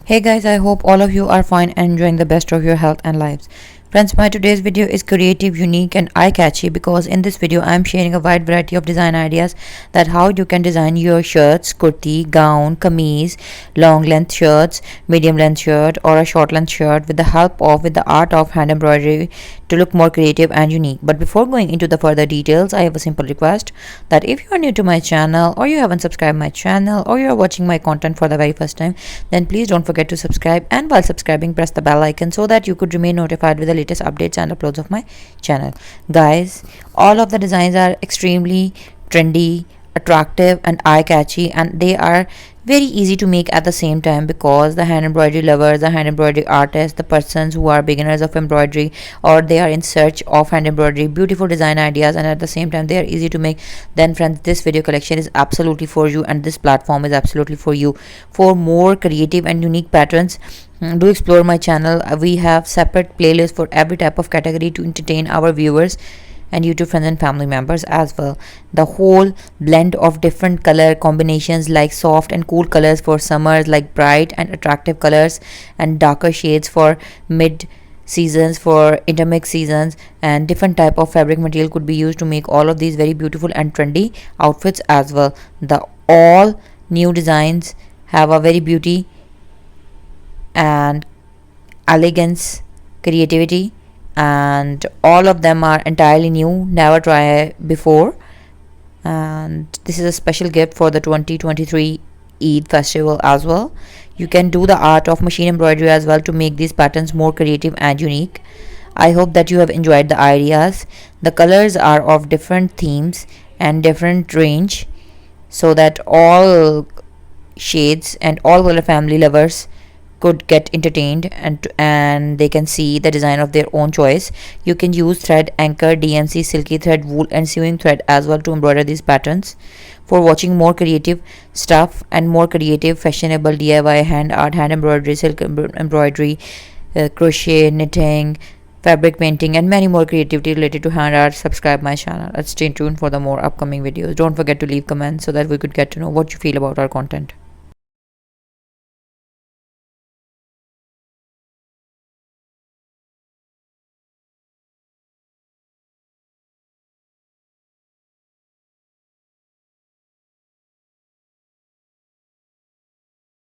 Hey guys, I hope all of you are fine and enjoying the best of your health and lives. Friends, my today's video is creative, unique and eye-catchy because in this video I am sharing a wide variety of design ideas that how you can design your shirts, kurti, gown, kameez, long length shirts, medium length shirt or a short length shirt with the help of with the art of hand embroidery to look more creative and unique. But before going into the further details, I have a simple request that if you are new to my channel or you haven't subscribed my channel or you are watching my content for the very first time, then please don't forget to subscribe, and while subscribing press the bell icon so that you could remain notified with the latest updates and uploads of my channel. Guys, all of the designs are extremely trendy, attractive and eye-catchy, and they are very easy to make at the same time because the hand embroidery lovers, the hand embroidery artists, the persons who are beginners of embroidery or they are in search of hand embroidery beautiful design ideas and at the same time they are easy to make, then friends, this video collection is absolutely for you and this platform is absolutely for you. For more creative and unique patterns, do explore my channel. We have separate playlists for every type of category to entertain our viewers and YouTube friends and family members as well. The whole blend of different color combinations like soft and cool colors for summers, like bright and attractive colors and darker shades for mid seasons, for intermix seasons, and different type of fabric material could be used to make all of these very beautiful and trendy outfits as well. The all new designs have a very beauty and elegance, creativity, and all of them are entirely new, never tried before, and this is a special gift for the 2023 Eid festival as well. You can do the art of machine embroidery as well to make these patterns more creative and unique. I hope that you have enjoyed the ideas. The colors are of different themes and different range so that all shades and all color family lovers could get entertained and they can see the design of their own choice. You can use thread, anchor, DMC, silky thread, wool and sewing thread as well to embroider these patterns. For watching more creative stuff and more creative fashionable DIY hand art, hand embroidery, silk embroidery, crochet, knitting, fabric painting and many more creativity related to hand art, subscribe my channel and stay tuned for the more upcoming videos. Don't forget to leave comments so that we could get to know what you feel about our content.